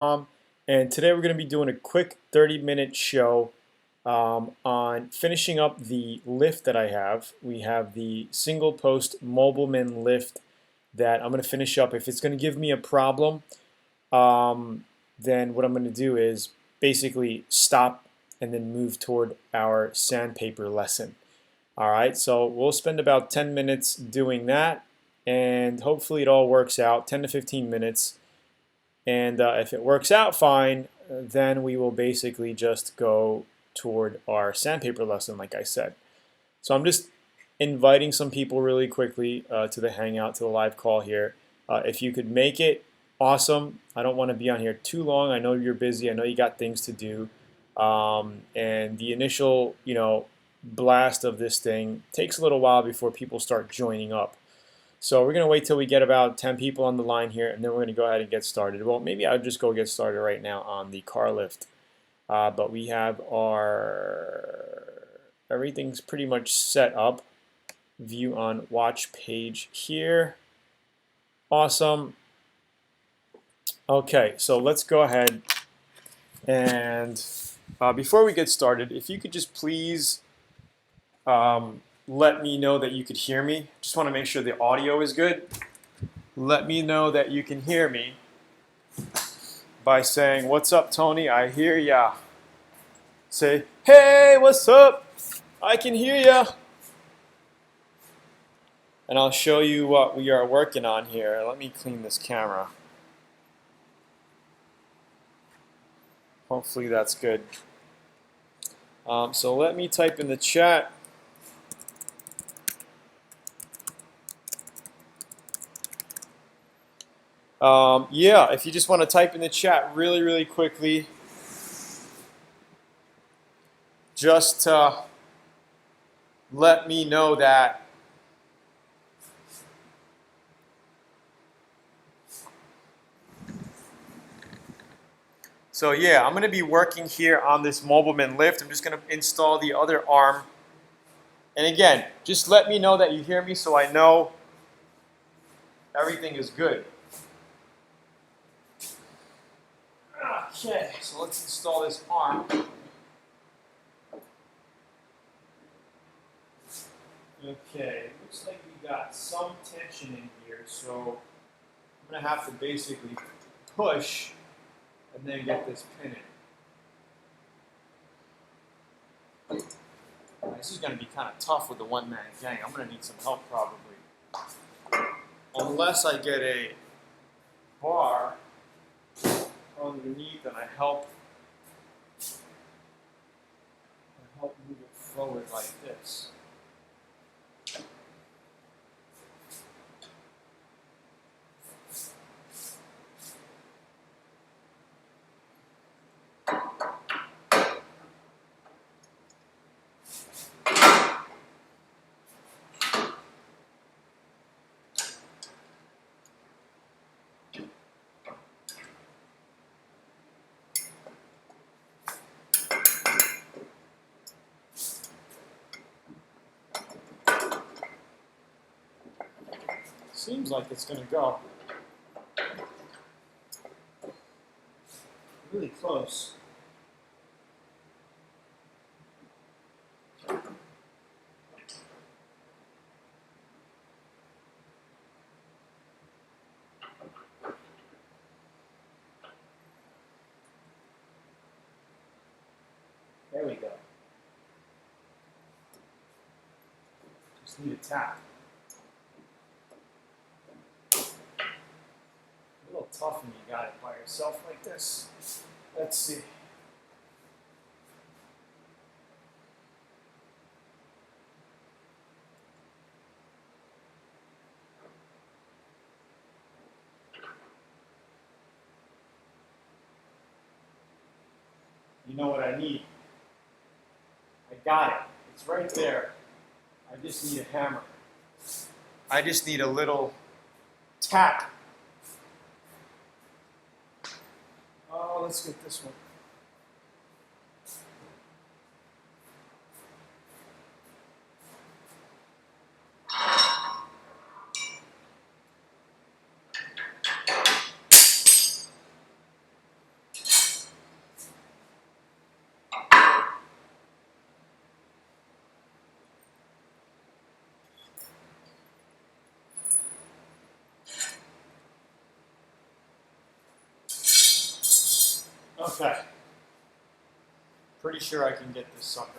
And today we're going to be doing a quick 30-minute show on finishing up the lift that I have. We have the single post Mobileman lift that I'm going to finish up. If it's going to give me a problem, then what I'm going to do is basically stop and then move toward our sandpaper lesson. All right, so we'll spend about 10 minutes doing that, and hopefully it all works out, 10 to 15 minutes. And if it works out fine, then we will basically just go toward our sandpaper lesson, like I said. So I'm just inviting some people really quickly to the Hangout, to the live call here. If you could make it, awesome. I don't want to be on here too long. I know you're busy. I know you got things to do. And the initial, blast of this thing takes a little while before people start joining up. So we're going to wait till we get about 10 people on the line here, and then we're going to go ahead and get started. Well, maybe I'll just go get started right now on the car lift. But we have everything's pretty much set up. View on watch page here. Awesome. Okay, so let's go ahead and before we get started, if you could just please let me know that you could hear me. Just want to make sure the audio is good. Let me know that you can hear me by saying, "What's up, Tony? I hear ya." Say, "Hey, what's up? I can hear ya." And I'll show you what we are working on here. Let me clean this camera. Hopefully that's good. So let me type in the chat. Yeah, if you just want to type in the chat really, really quickly, just let me know that So yeah, I'm going to be working here on this Mobileman lift. I'm just going to install the other arm. And again, just let me know that you hear me so I know everything is good. Okay, so let's install this arm. Okay, looks like we got some tension in here, so I'm going to have to basically push and then get this pin in. This is going to be kind of tough with the one-man gang. I'm going to need some help probably. Unless I get a bar underneath and I help move it forward like this. Seems like it's going to go. Really close. There we go. Just need a tap. A little tough when you got it by yourself like this. Let's see. You know what I need? I got it. It's right there. I just need a hammer. I just need a little tap. Oh, let's get this one. Okay. Pretty sure I can get this sucker.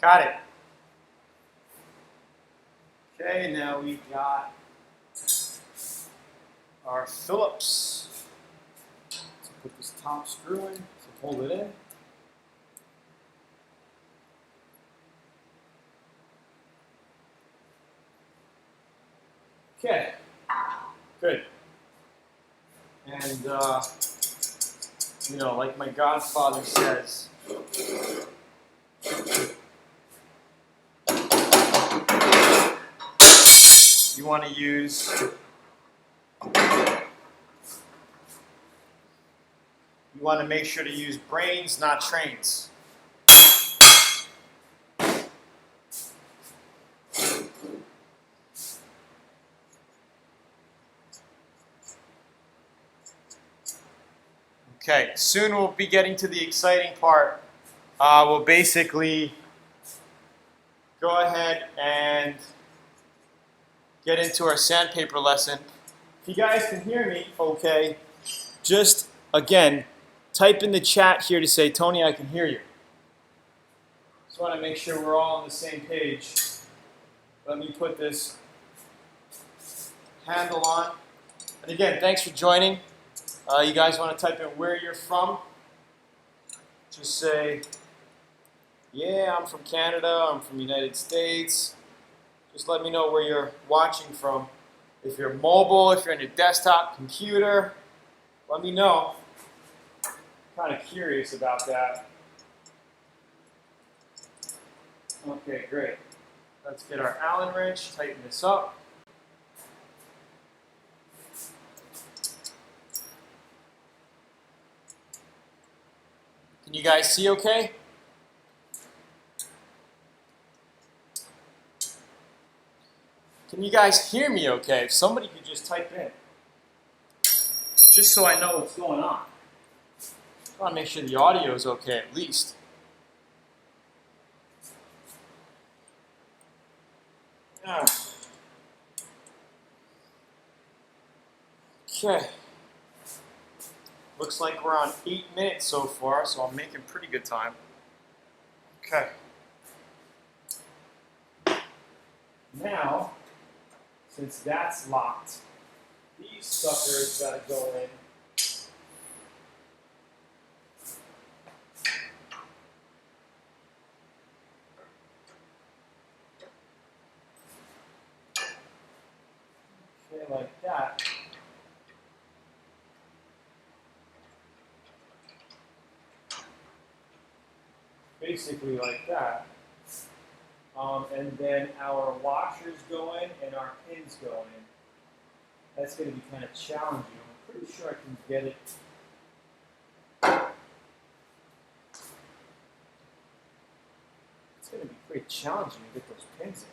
Got it. Okay, now we got our Phillips. Let's put this top screw in, so hold it in. Okay, good. And, you know, like my godfather says, you want to use make sure to use brains, not trains. Okay, soon we'll be getting to the exciting part. We'll basically go ahead and get into our sandpaper lesson. If you guys can hear me okay, just again, type in the chat here to say, Tony, I can hear you. Just want to make sure we're all on the same page. Let me put this handle on. And again, thanks for joining. You guys want to type in where you're from. Just say, yeah, I'm from Canada, I'm from the United States. Just let me know where you're watching from. If you're mobile, if you're on your desktop computer, let me know. I'm kind of curious about that. Okay, great. Let's get our Allen wrench, tighten this up. Can you guys see okay? Can you guys hear me okay? If somebody could just type in. Just so I know what's going on. I want to make sure the audio is okay at least. Okay. Looks like we're on 8 minutes so far, so I'm making pretty good time. Okay. Now, since that's locked, these suckers gotta go in. Okay, like that. Basically like that. And then our washers go in and our pins go in. That's going to be kind of challenging. I'm pretty sure I can get it. It's going to be pretty challenging to get those pins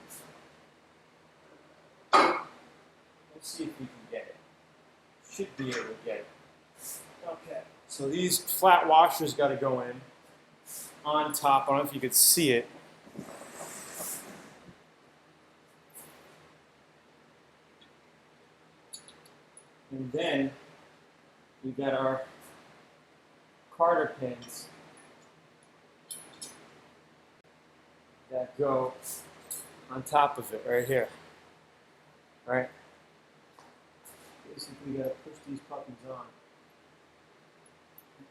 in. Let's see if we can get it. Should be able to get it. Okay. So these flat washers got to go in on top. I don't know if you could see it. And then we got our Carter pins that go on top of it right here. Right? Basically, we got to push these puppies on.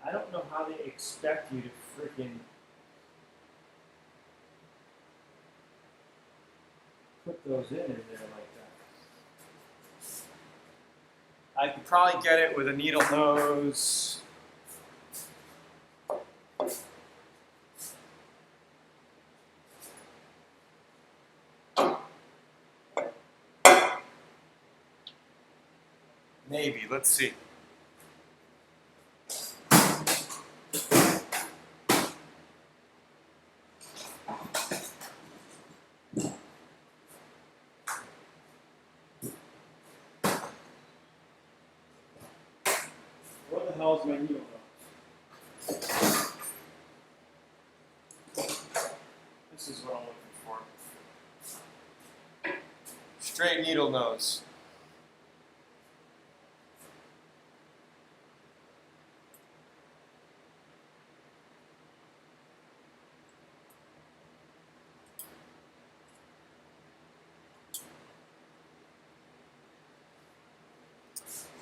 I don't know how they expect you to freaking put those in there like that. I could probably get it with a needle nose. Maybe. Let's see. What the hell is my needle nose? This is what I'm looking for. Straight needle nose.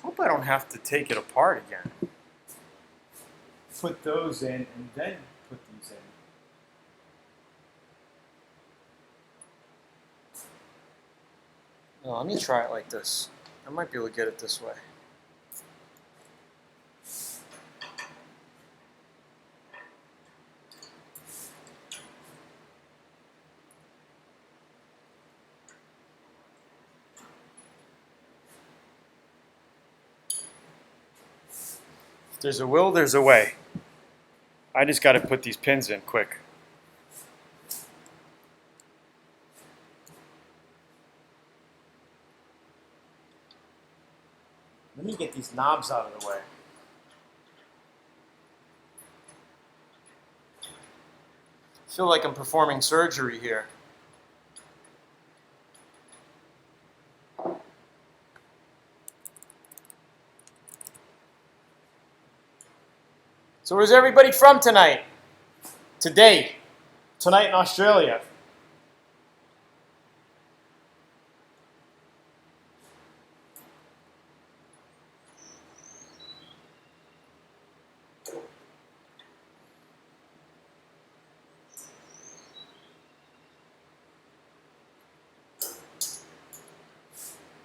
Hope I don't have to take it apart again. Put those in and then put these in. No, let me try it like this. I might be able to get it this way. If there's a will, there's a way. I just got to put these pins in quick. Let me get these knobs out of the way. I feel like I'm performing surgery here. So where's everybody from tonight? Today. Tonight in Australia.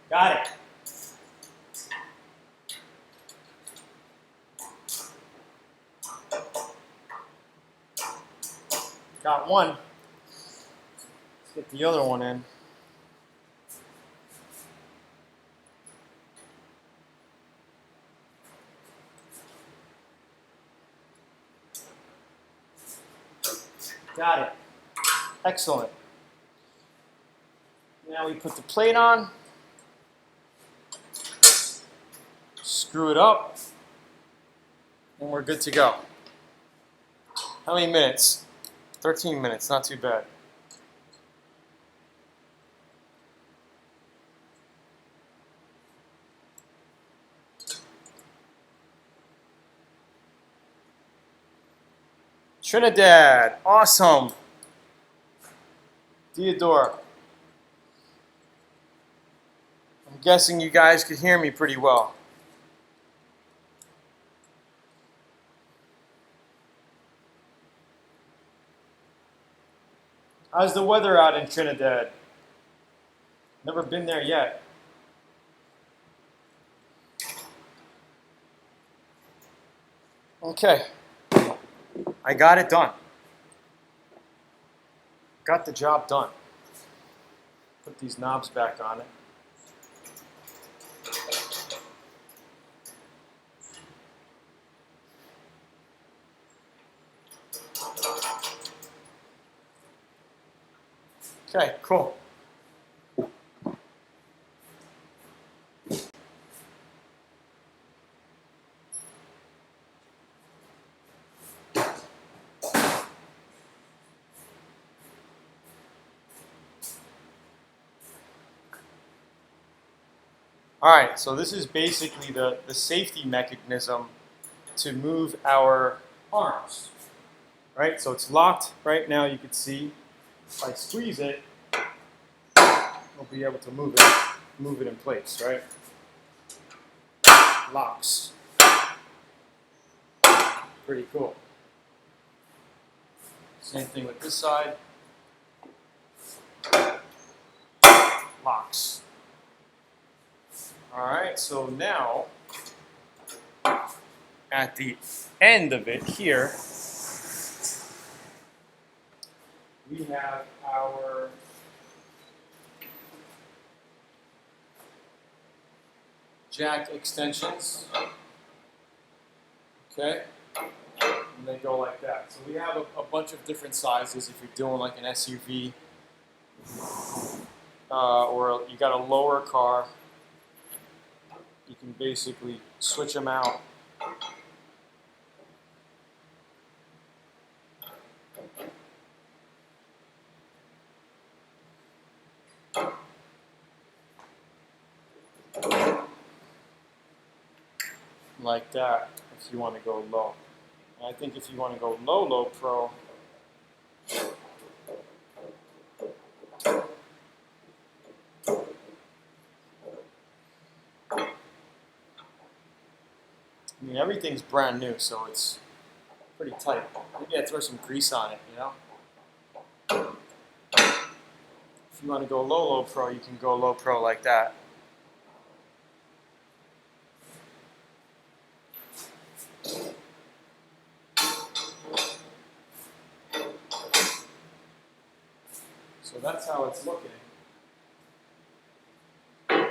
Got it. Got one. Let's get the other one in. Got it. Excellent. Now we put the plate on. Screw it up. And we're good to go. How many minutes? 13 minutes, not too bad. Trinidad, awesome. Theodore. I'm guessing you guys could hear me pretty well. How's the weather out in Trinidad? Never been there yet. Okay. I got it done. Got the job done. Put these knobs back on it. Okay, cool. All right, so this is basically the safety mechanism to move our arms. Right, so it's locked right now, you can see. If I squeeze it, we'll be able to move it in place, right? Locks. Pretty cool. Same thing with this side. Locks. All right, so now at the end of it here, we have our jack extensions. Okay, and they go like that. So we have a bunch of different sizes if you're doing like an SUV or you got a lower car. You can basically switch them out. Like that if you want to go low. And I think if you want to go low pro, I mean everything's brand new, so it's pretty tight. Maybe I throw some grease on it, you know? If you want to go low pro, you can go low pro like that. So that's how it's looking. We'll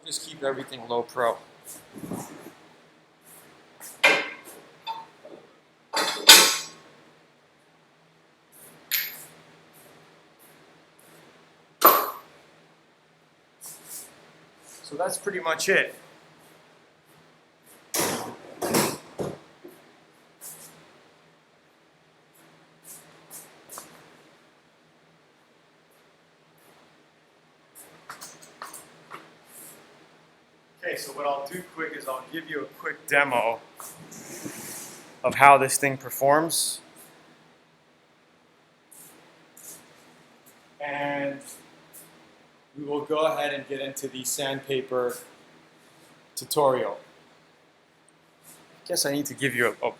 just keep everything low pro. So that's pretty much it. Okay, so what I'll do quick is I'll give you a quick demo of how this thing performs. And we will go ahead and get into the sandpaper tutorial. I guess I need to give you a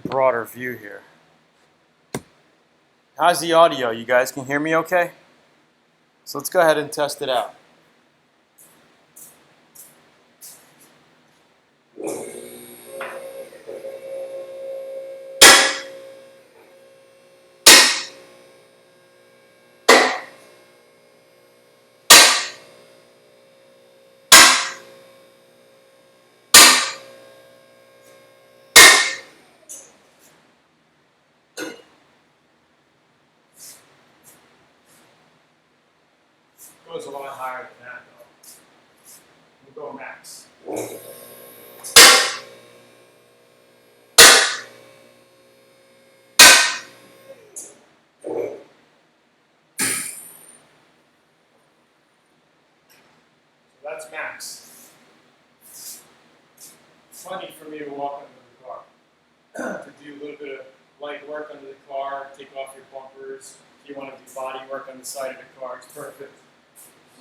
broader view here. How's the audio? You guys can hear me okay? So let's go ahead and test it out. Goes a lot higher than that though. We'll go max. So that's max. It's funny for me to walk under the car. To do a little bit of light work under the car, take off your bumpers. If you want to do body work on the side of the car, it's perfect.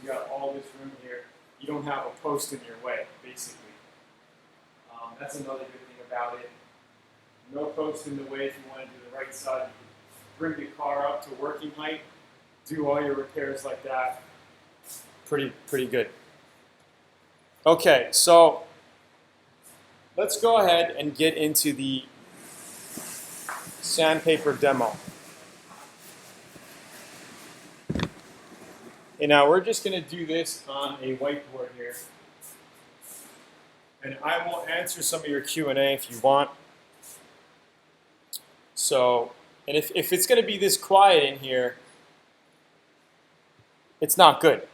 You got all this room here. You don't have a post in your way, basically. That's another good thing about it. No post in the way if you want to do the right side. You can bring the car up to working height, do all your repairs like that. Pretty good. Okay, so let's go ahead and get into the sandpaper demo. And now we're just going to do this on a whiteboard here. And I will answer some of your Q&A if you want. So, and if it's going to be this quiet in here, it's not good.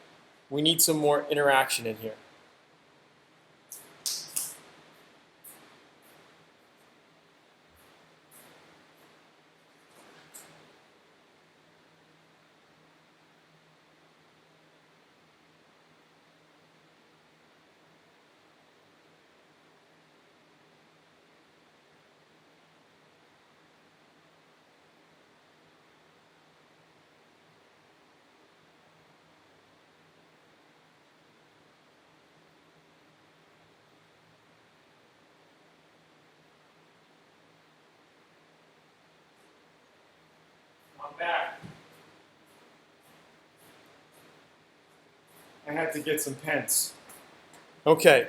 We need some more interaction in here. I'm back. I had to get some pens. Okay.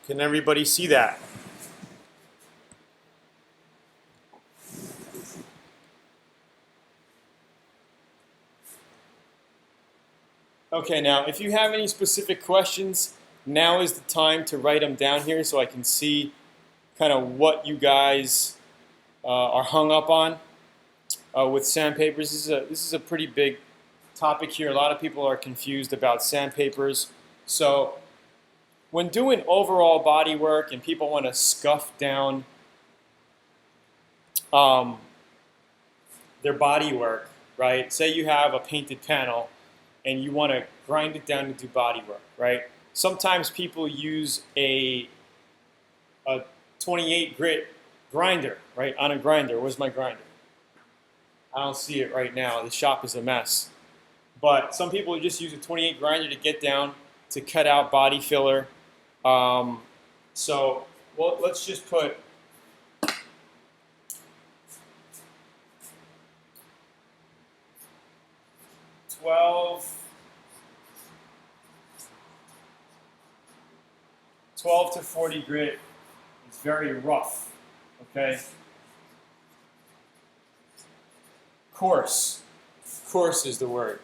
Can everybody see that? Okay, now if you have any specific questions, now is the time to write them down here so I can see kind of what you guys are hung up on with sandpapers. This is a pretty big topic here. A lot of people are confused about sandpapers. So when doing overall body work and people want to scuff down their body work, right? Say you have a painted panel and you want to grind it down to do body work, right? Sometimes people use a 28 grit grinder, right? On a grinder. Where's my grinder? I don't see it right now. The shop is a mess. But some people just use a 28 grinder to get down to cut out body filler. So well, let's just put 12 to 40 grit is very rough, okay? Coarse is the word.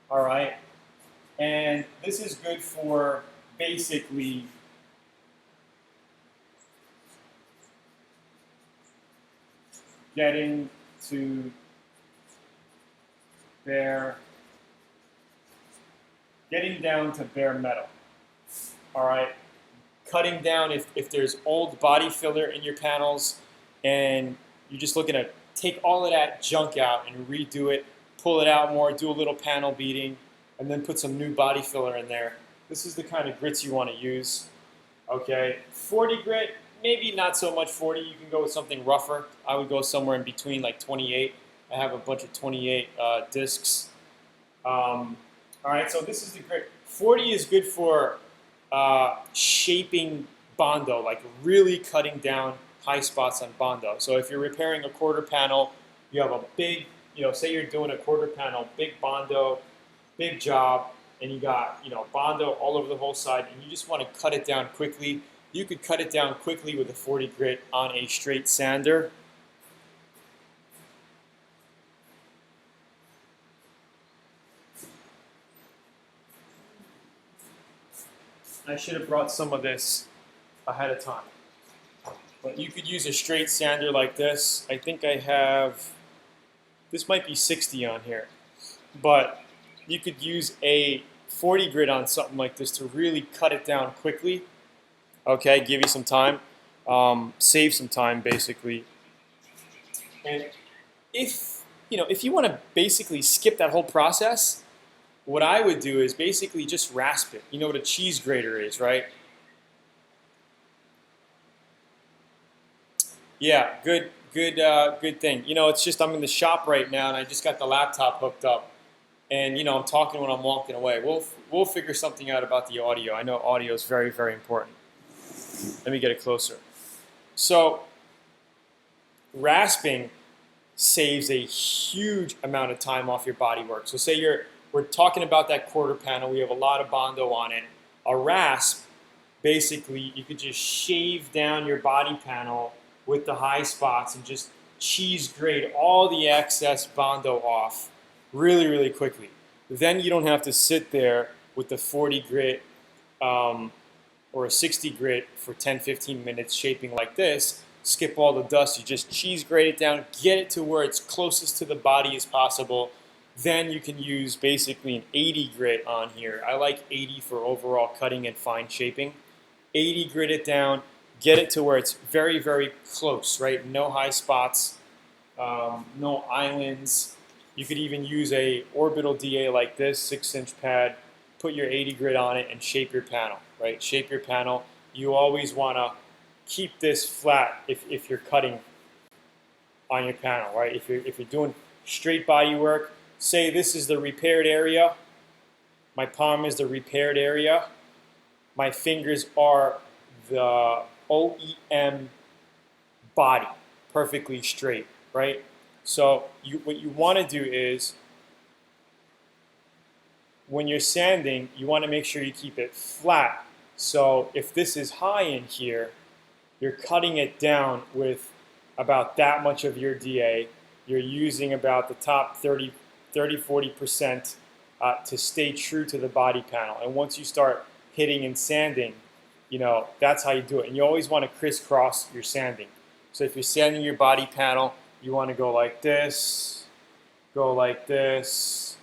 All right, and this is good for basically getting to getting down to bare metal. All right, cutting down if there's old body filler in your panels and you're just looking to take all of that junk out and redo it, pull it out more, do a little panel beating, and then put some new body filler in there. This is the kind of grits you want to use. Okay, 40 grit, maybe not so much 40. You can go with something rougher. I would go somewhere in between, like 28. I have a bunch of 28 discs. All right, so this is the grit. 40 is good for shaping Bondo, like really cutting down high spots on Bondo. So if you're repairing a quarter panel, you have a big, say you're doing a quarter panel, big Bondo, big job, and you got, Bondo all over the whole side, and you just want to cut it down quickly. You could cut it down quickly with a 40 grit on a straight sander. I should have brought some of this ahead of time. But you could use a straight sander like this. I think I have, this might be 60 on here. But you could use a 40 grit on something like this to really cut it down quickly. Okay, give you some time. Save some time, basically. And if you want to basically skip that whole process, what I would do is basically just rasp it. You know what a cheese grater is, right? Yeah, good thing. It's just I'm in the shop right now, and I just got the laptop hooked up, and I'm talking when I'm walking away. We'll figure something out about the audio. I know audio is very, very important. Let me get it closer. So, rasping saves a huge amount of time off your body work. So say we're talking about that quarter panel, we have a lot of Bondo on it. A rasp, basically, you could just shave down your body panel with the high spots and just cheese grate all the excess Bondo off really, really quickly. Then you don't have to sit there with the 40 grit or a 60 grit for 10-15 minutes shaping like this. Skip all the dust, you just cheese grate it down, get it to where it's closest to the body as possible. Then you can use basically an 80 grit on here. I like 80 for overall cutting and fine shaping. 80 grit it down, get it to where it's very, very close, right? No high spots, no islands. You could even use a orbital DA like this, 6-inch pad, put your 80 grit on it and shape your panel, right? Shape your panel. You always want to keep this flat if you're cutting on your panel, right? If you're doing straight body work, say this is the repaired area. My palm is the repaired area. My fingers are the OEM body, perfectly straight, right? So what you want to do is when you're sanding, you want to make sure you keep it flat. So if this is high in here, you're cutting it down with about that much of your DA. You're using about the top 40% to stay true to the body panel. And once you start hitting and sanding, that's how you do it. And you always want to crisscross your sanding. So if you're sanding your body panel, you want to go like this, go like this,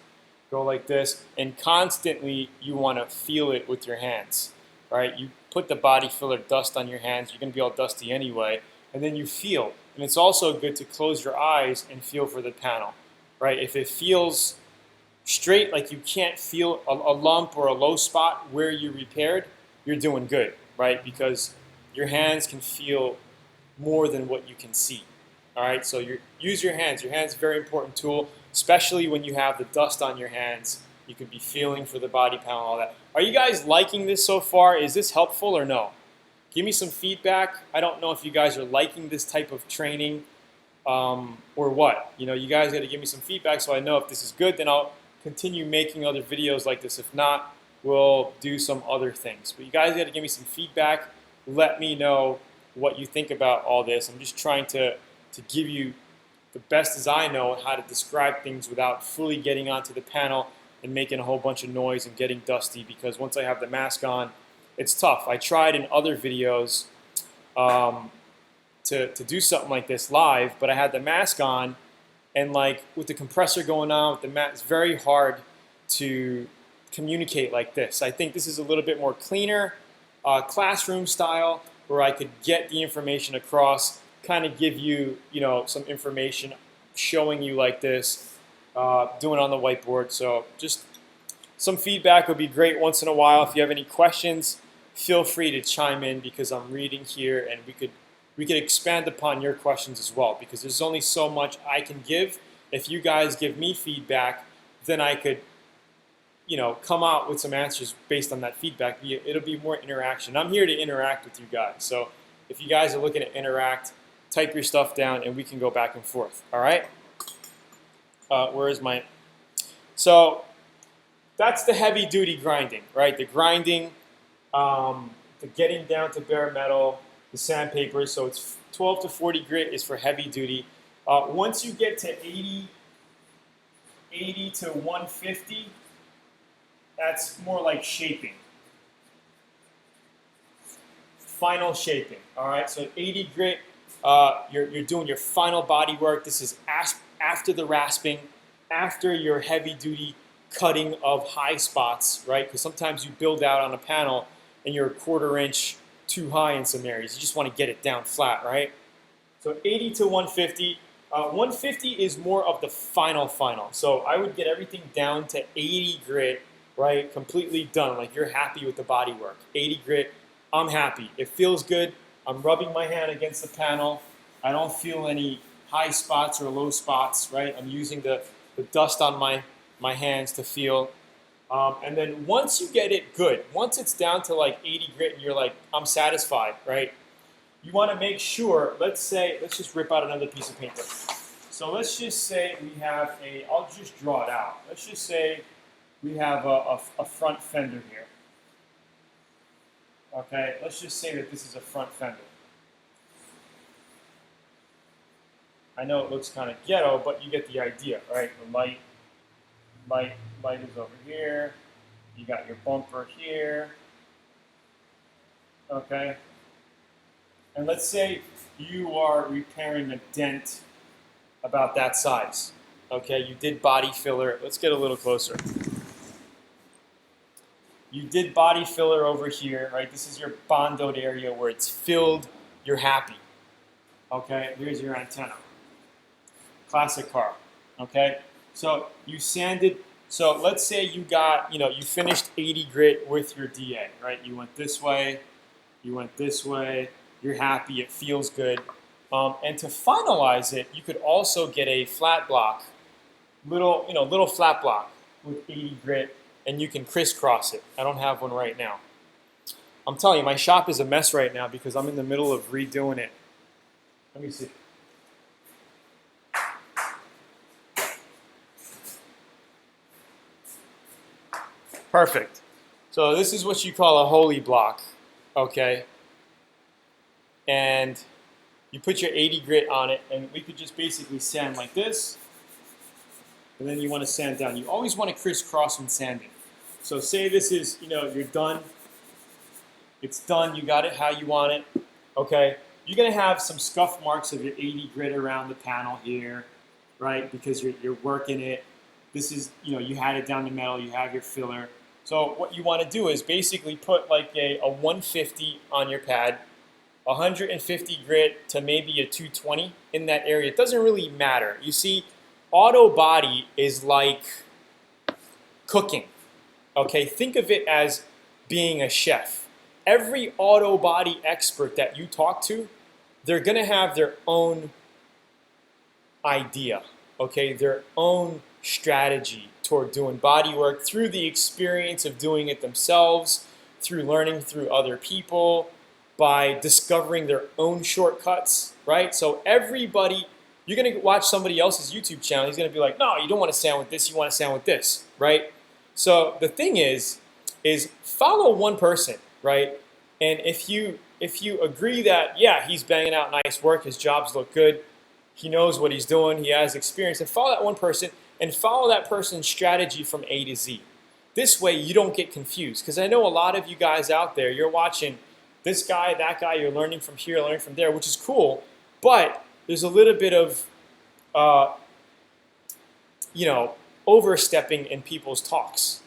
go like this, and constantly you want to feel it with your hands, right? You put the body filler dust on your hands, you're going to be all dusty anyway, and then you feel. And it's also good to close your eyes and feel for the panel, right? If it feels straight, like you can't feel a lump or a low spot where you repaired, you're doing good, right? Because your hands can feel more than what you can see. All right, so use your hands. Your hands are a very important tool, especially when you have the dust on your hands. You could be feeling for the body panel, all that. Are you guys liking this so far? Is this helpful or no? Give me some feedback. I don't know if you guys are liking this type of training or what. You guys got to give me some feedback so I know if this is good. Then I'll continue making other videos like this. If not, we'll do some other things. But you guys got to give me some feedback. Let me know what you think about all this. I'm just trying to give you the best as I know how to describe things without fully getting onto the panel and making a whole bunch of noise and getting dusty, because once I have the mask on, it's tough. I tried in other videos to do something like this live, but I had the mask on, and like with the compressor going on, with the mask, it's very hard to communicate like this. I think this is a little bit more cleaner, classroom style, where I could get the information across, kind of give you, some information, showing you like this, doing it on the whiteboard. So just some feedback would be great once in a while. If you have any questions, feel free to chime in, because I'm reading here, and we could expand upon your questions as well, because there's only so much I can give. If you guys give me feedback, then I could come out with some answers based on that feedback. It'll be more interaction. I'm here to interact with you guys. So if you guys are looking to interact, type your stuff down and we can go back and forth. All right? Where is my... So that's the heavy duty grinding, right? The grinding, the getting down to bare metal, the sandpaper. So it's 12 to 40 grit is for heavy duty. Once you get to 80 to 150, that's more like shaping. Final shaping. All right, so 80 grit, you're doing your final body work. This is after the rasping, after your heavy duty cutting of high spots, right? Because sometimes you build out on a panel and you're a 1/4 inch too high in some areas. You just want to get it down flat, right? So 80 to 150. 150 is more of the final. So I would get everything down to 80 grit, right? Completely done. Like you're happy with the body work. 80 grit, I'm happy. It feels good. I'm rubbing my hand against the panel. I don't feel any high spots or low spots, right? I'm using the dust on my hands to feel. And then once you get it good, once it's down to like 80 grit and you're like, I'm satisfied, right? You want to make sure, let's just rip out another piece of paper. So let's just say we have I'll just draw it out. Let's just say we have a front fender here. Okay, let's just say that this is a front fender. I know it looks kind of ghetto, but you get the idea, right? The light is over here. You got your bumper here. Okay. And let's say you are repairing a dent about that size. Okay, you did body filler. Let's get a little closer. You did body filler over here, right? This is your bondoed area where it's filled. You're happy. Okay, here's your antenna. Classic car. Okay, so you sanded. So let's say you got, you finished 80 grit with your DA, right? You went this way. You went this way. You're happy. It feels good. And to finalize it, you could also get a flat block, little flat block with 80 grit, and you can crisscross it. I don't have one right now. I'm telling you, my shop is a mess right now because I'm in the middle of redoing it. Let me see. Perfect. So this is what you call a holy block, okay? And you put your 80 grit on it, and we could just basically sand like this, and then you want to sand down. You always want to crisscross when sanding. So say this is, you're done. It's done. You got it how you want it, okay? You're going to have some scuff marks of your 80 grit around the panel here, right? Because you're working it. This is, you had it down the metal. You have your filler. So what you want to do is basically put like a 150 on your pad, 150 grit to maybe a 220 in that area. It doesn't really matter. You see, auto body is like cooking. Okay, think of it as being a chef. Every auto body expert that you talk to, they're gonna have their own idea, okay, their own strategy toward doing body work through the experience of doing it themselves, through learning through other people, by discovering their own shortcuts, right? So everybody, you're gonna watch somebody else's YouTube channel, he's gonna be like, no, you don't wanna sand with this, you wanna sand with this, right? So the thing is follow one person, right? And if you agree that, yeah, he's banging out nice work, his jobs look good, he knows what he's doing, he has experience, and follow that one person and follow that person's strategy from A to Z. This way you don't get confused, because I know a lot of you guys out there, you're watching this guy, that guy, you're learning from here, learning from there, which is cool, but there's a little bit of, overstepping in people's talks,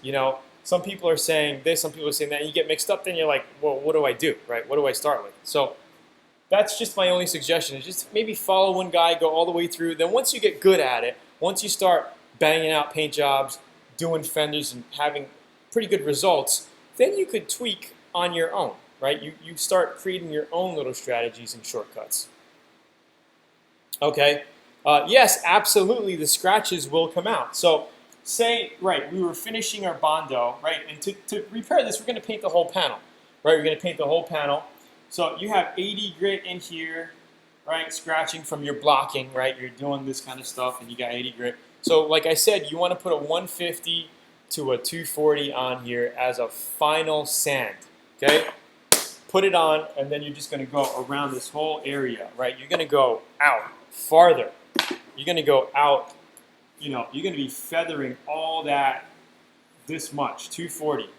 Some people are saying this, some people are saying that, and you get mixed up, then you're like, well, what do I do, right? What do I start with? So that's just my only suggestion, is just maybe follow one guy, go all the way through. Then once you get good at it, once you start banging out paint jobs, doing fenders, and having pretty good results, then you could tweak on your own, right? You start creating your own little strategies and shortcuts. Okay, yes, absolutely, the scratches will come out. So say, right, we were finishing our Bondo, right, and to repair this, we're going to paint the whole panel, right? We're going to paint the whole panel. So you have 80 grit in here, right, scratching from your blocking, right? You're doing this kind of stuff, and you got 80 grit. So like I said, you want to put a 150 to a 240 on here as a final sand, okay? Put it on, and then you're just going to go around this whole area, right? You're going to go out farther. You're going to go out, you're going to be feathering all that this much, 240.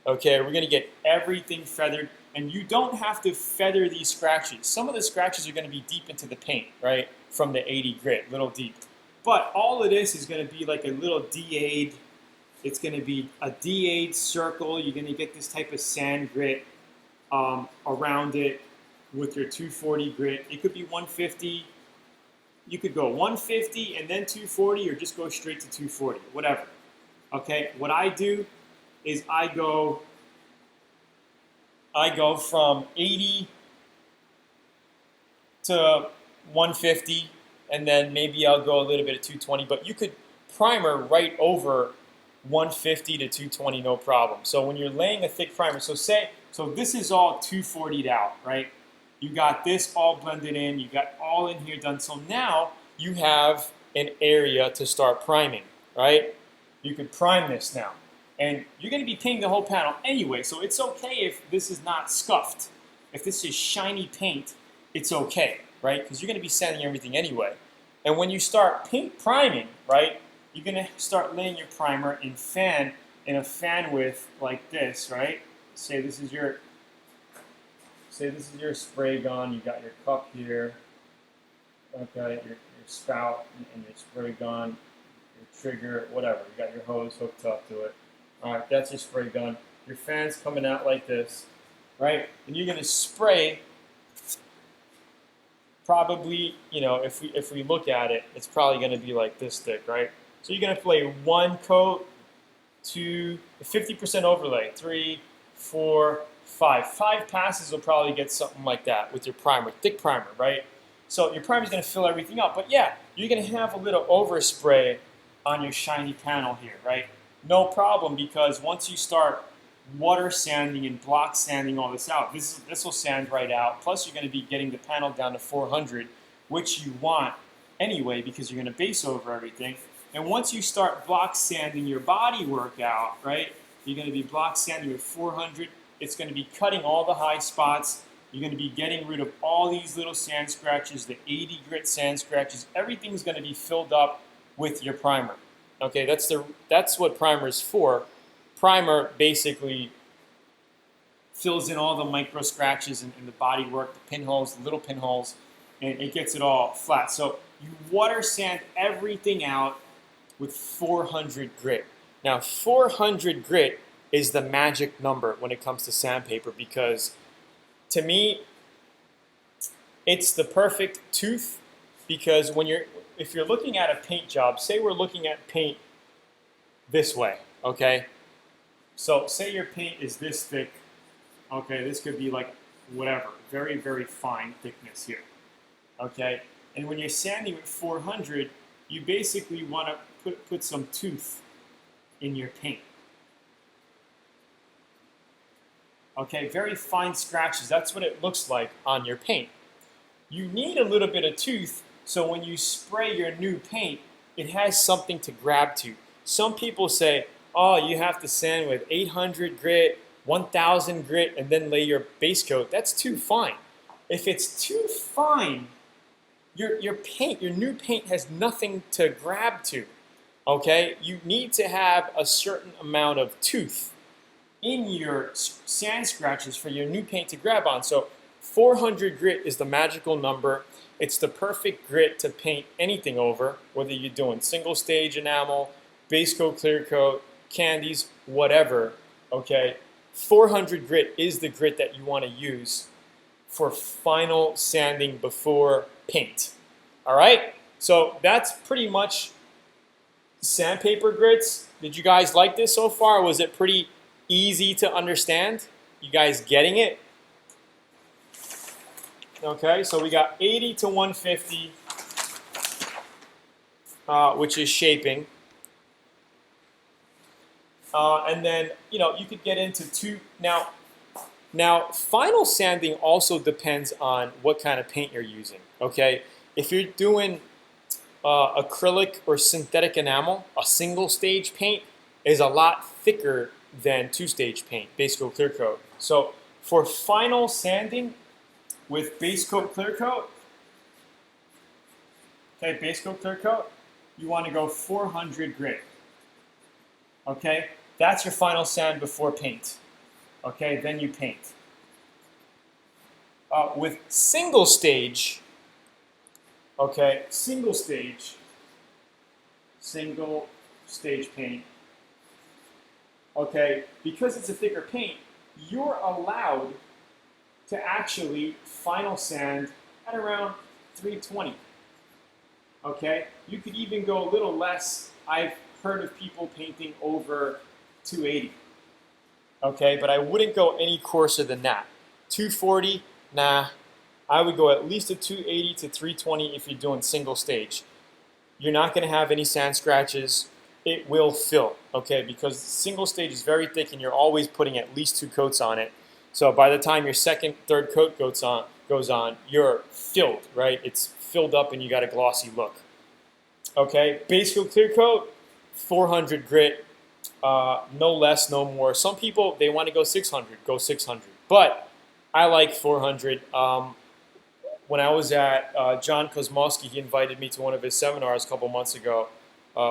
Okay, we're going to get everything feathered, and you don't have to feather these scratches. Some of the scratches are going to be deep into the paint, right, from the 80 grit, little deep. But all of this is going to be like a little DA'd, it's going to be a DA'd circle. You're going to get this type of sand grit around it with your 240 grit. It could be 150. You could go 150 and then 240, or just go straight to 240, whatever. Okay, what I do is I go from 80 to 150, and then maybe I'll go a little bit of 220, but you could primer right over 150 to 220, no problem. So when you're laying a thick primer, so this is all 240'd out, right? You got this all blended in, you got all in here done. So now you have an area to start priming, right? You could prime this now. And you're going to be painting the whole panel anyway, so it's okay if this is not scuffed. If this is shiny paint, it's okay, right? Because you're going to be sanding everything anyway. And when you start paint priming, right, you're going to start laying your primer in a fan width like this, right? Say this is your spray gun. You got your cup here, okay, your spout and your spray gun, your trigger, whatever. You got your hose hooked up to it. All right, that's your spray gun. Your fan's coming out like this, right? And you're going to spray. Probably, if we look at it, it's probably going to be like this thick, right? So you're going to play one coat, 2, 50% overlay, 3, 4, 5. 5 passes will probably get something like that with your primer, thick primer, right? So your primer is going to fill everything up. But yeah, you're going to have a little overspray on your shiny panel here, right? No problem, because once you start water sanding and block sanding all this out, this will sand right out. Plus you're going to be getting the panel down to 400, which you want anyway because you're going to base over everything. And once you start block sanding your body work out, right, You're going to be block sanding with 400. It's going to be cutting all the high spots. You're going to be getting rid of all these little sand scratches, the 80 grit sand scratches. Everything's going to be filled up with your primer. Okay, that's what primer is for. Primer basically fills in all the micro scratches in the body work, the pinholes, the little pinholes, and it gets it all flat. So you water sand everything out with 400 grit. Now 400 grit is the magic number when it comes to sandpaper, because to me it's the perfect tooth. Because if you're looking at a paint job, say we're looking at paint this way, okay? So say your paint is this thick, okay? This could be like whatever, very, very fine thickness here, okay? And when you're sanding with 400, you basically want to put some tooth in your paint. Okay, very fine scratches. That's what it looks like on your paint. You need a little bit of tooth so when you spray your new paint, it has something to grab to. Some people say, oh, you have to sand with 800 grit, 1000 grit, and then lay your base coat. That's too fine. If it's too fine, your paint, your new paint has nothing to grab to. Okay, you need to have a certain amount of tooth in your sand scratches for your new paint to grab on. So 400 grit is the magical number. It's the perfect grit to paint anything over, whether you're doing single stage enamel, base coat, clear coat, candies, whatever. Okay, 400 grit is the grit that you want to use for final sanding before paint. All right, so that's pretty much sandpaper grits. Did you guys like this so far? Was it pretty easy to understand? You guys getting it? Okay, so we got 80 to 150, which is shaping. And then, you could get into two. Now, final sanding also depends on what kind of paint you're using, okay? If you're doing acrylic or synthetic enamel, a single stage paint is a lot thicker than two-stage paint, base coat, clear coat. So for final sanding with base coat, clear coat, okay, base coat, clear coat, you want to go 400 grit. Okay, that's your final sand before paint. Okay, then you paint. With single stage, okay, single stage paint, okay, because it's a thicker paint, you're allowed to actually final sand at around 320. Okay, you could even go a little less. I've heard of people painting over 280. Okay, but I wouldn't go any coarser than that. 240, nah. I would go at least a 280 to 320 if you're doing single stage. You're not going to have any sand scratches. It will fill, okay, because single stage is very thick and you're always putting at least 2 coats on it. So by the time your second, third coat goes on, you're filled, right? It's filled up and you got a glossy look. Okay, base coat, clear coat, 400 grit, no less, no more. Some people, they want to go 600, go 600. But I like 400. When I was at John Kosmowski, he invited me to one of his seminars a couple months ago.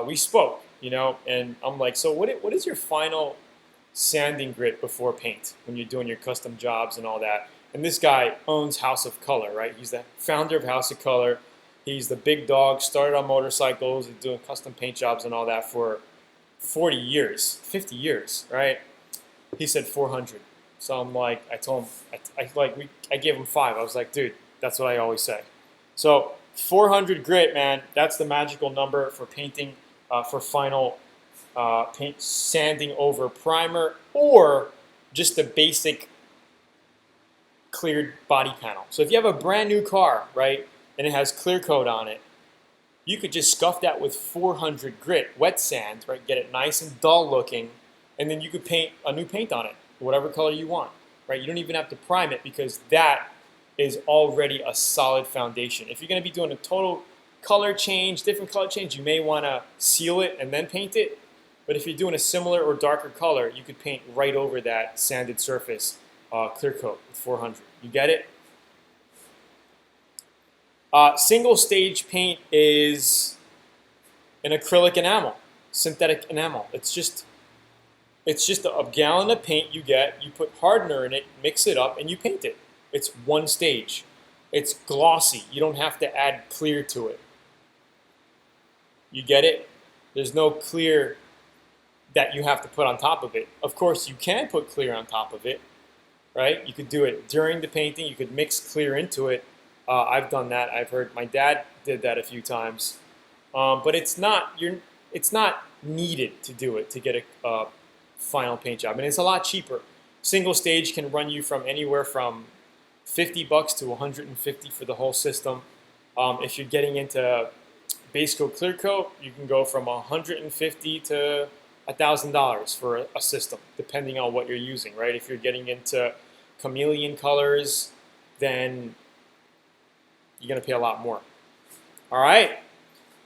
We spoke, and I'm like, so what is your final sanding grit before paint when you're doing your custom jobs and all that? And this guy owns House of Color, right? He's the founder of House of Color. He's the big dog, started on motorcycles and doing custom paint jobs and all that for 40 years, 50 years, right? He said 400. So I'm like, I told him, I gave him 5. I was like, dude, that's what I always say. So 400 grit, man, that's the magical number for painting, for final paint sanding over primer or just a basic cleared body panel. So if you have a brand new car, right, and it has clear coat on it, you could just scuff that with 400 grit, wet sand, right, get it nice and dull looking, and then you could paint a new paint on it, whatever color you want, right? You don't even have to prime it because that is already a solid foundation. If you're going to be doing a total color change, different color change, you may want to seal it and then paint it. But if you're doing a similar or darker color, you could paint right over that sanded surface, clear coat with 400. You get it? Single stage paint is an acrylic enamel, synthetic enamel. It's just a gallon of paint you get, you put hardener in it, mix it up, and you paint it. It's one stage. It's glossy. You don't have to add clear to it. You get it? There's no clear that you have to put on top of it. Of course, you can put clear on top of it, right? You could do it during the painting. You could mix clear into it. I've done that. I've heard my dad did that a few times. But it's not needed to do it to get a final paint job, and it's a lot cheaper. Single stage can run you from anywhere from $50 to $150 for the whole system. If you're getting into base coat, clear coat, you can go from $150 to $1,000 for a system, depending on what you're using, right? If you're getting into chameleon colors, then you're gonna pay a lot more. All right.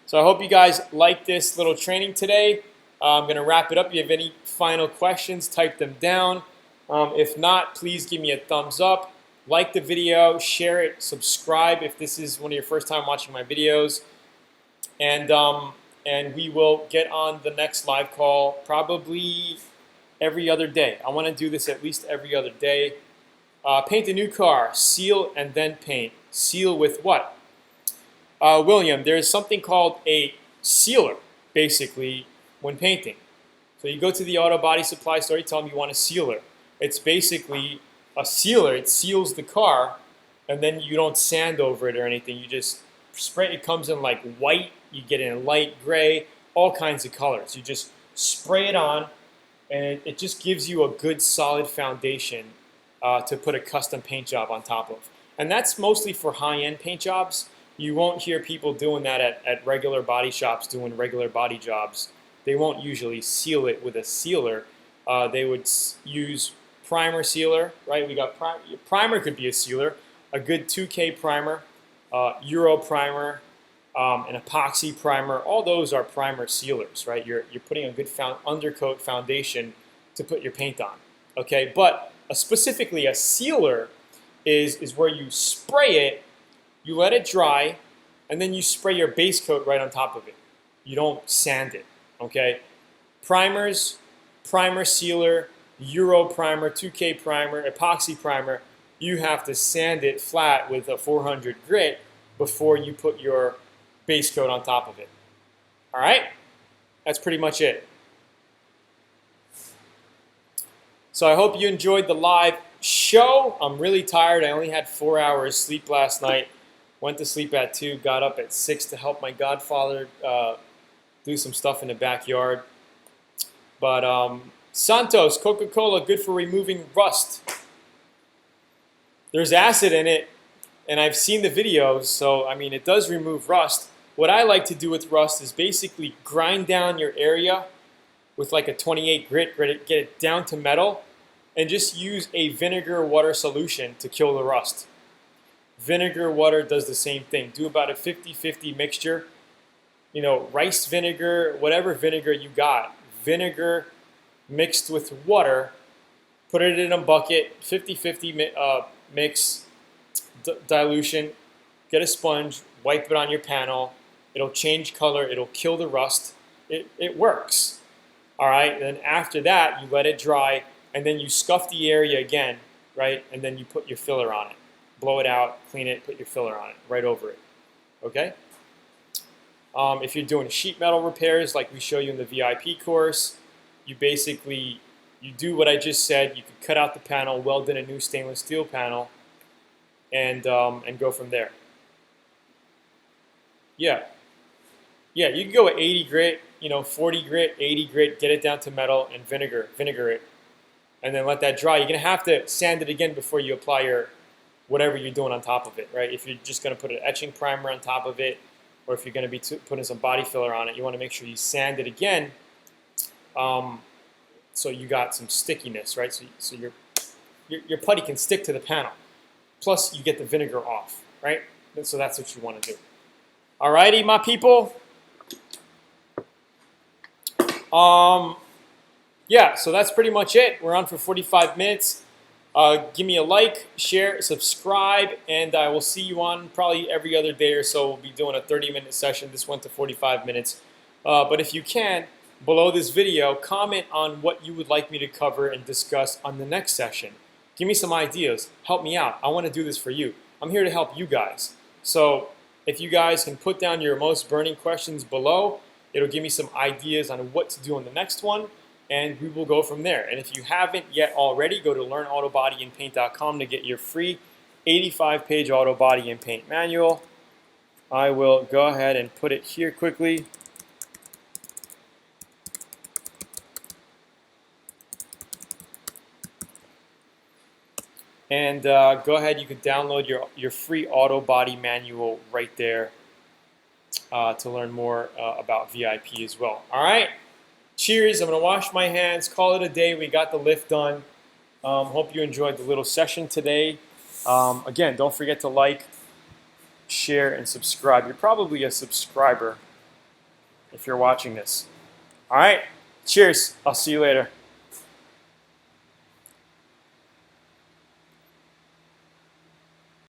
So I hope you guys like this little training today. I'm going to wrap it up. If you have any final questions, type them down. If not, please give me a thumbs up. Like the video, share it, subscribe if this is one of your first time watching my videos. And we will get on the next live call probably every other day. I want to do this at least every other day. Paint a new car, seal and then paint. Seal with what? William, there is something called a sealer, basically, when painting. So you go to the auto body supply store, you tell them you want a sealer. It's basically a sealer. It seals the car, and then you don't sand over it or anything. You just spray. It comes in like white. You get it in light gray, all kinds of colors. You just spray it on, and it just gives you a good, solid foundation to put a custom paint job on top of. And that's mostly for high-end paint jobs. You won't hear people doing that at regular body shops doing regular body jobs. They won't usually seal it with a sealer. They would use primer sealer, right? We got primer could be a sealer, a good 2K primer, Euro primer, an epoxy primer. All those are primer sealers, right? You're putting a good undercoat foundation to put your paint on, okay? But specifically a sealer is where you spray it, you let it dry, and then you spray your base coat right on top of it. You don't sand it, okay? Primers, primer sealer, Euro primer, 2K primer, epoxy primer, you have to sand it flat with a 400 grit before you put your base coat on top of it. All right? That's pretty much it. So I hope you enjoyed the live show. I'm really tired. I only had 4 hours sleep last night. Went to sleep at 2, got up at 6 to help my godfather do some stuff in the backyard. But Santos, Coca-Cola, good for removing rust. There's acid in it, and I've seen the videos, so I mean, it does remove rust. What I like to do with rust is basically grind down your area with like a 28 grit, get it down to metal, and just use a vinegar water solution to kill the rust. Vinegar water does the same thing. Do about a 50-50 mixture. You know, rice vinegar, whatever vinegar you got. Vinegar mixed with water. Put it in a bucket, 50-50 mix, dilution. Get a sponge, wipe it on your panel. It'll change color. It'll kill the rust. It works. All right. Then after that, you let it dry, and then you scuff the area again, right? And then you put your filler on it. Blow it out, clean it, put your filler on it, right over it, okay? If you're doing sheet metal repairs like we show you in the VIP course, you do what I just said. You could cut out the panel, weld in a new stainless steel panel, and go from there. Yeah, you can go with 80 grit, 40 grit, 80 grit, get it down to metal, and vinegar it, and then let that dry. You're gonna have to sand it again before you apply your whatever you're doing on top of it, right? If you're just going to put an etching primer on top of it, or if you're going to be putting some body filler on it, you want to make sure you sand it again, so you got some stickiness, right? So your putty can stick to the panel. Plus, you get the vinegar off, right? And so that's what you want to do. All righty, my people. Yeah, so that's pretty much it. We're on for 45 minutes. Give me a like, share, subscribe, and I will see you on probably every other day or so. We'll be doing a 30-minute session. This went to 45 minutes. But if you can, below this video, comment on what you would like me to cover and discuss on the next session. Give me some ideas. Help me out. I want to do this for you. I'm here to help you guys. So if you guys can put down your most burning questions below, it'll give me some ideas on what to do on the next one, and we will go from there. And if you haven't yet already, go to learnautobodyandpaint.com to get your free 85-page auto body and paint manual. I will go ahead and put it here quickly. And go ahead, you can download your free auto body manual right there to learn more about VIP as well. All right. Cheers. I'm going to wash my hands, call it a day. We got the lift done. Hope you enjoyed the little session today. Again, don't forget to like, share, and subscribe. You're probably a subscriber if you're watching this. All right. Cheers. I'll see you later.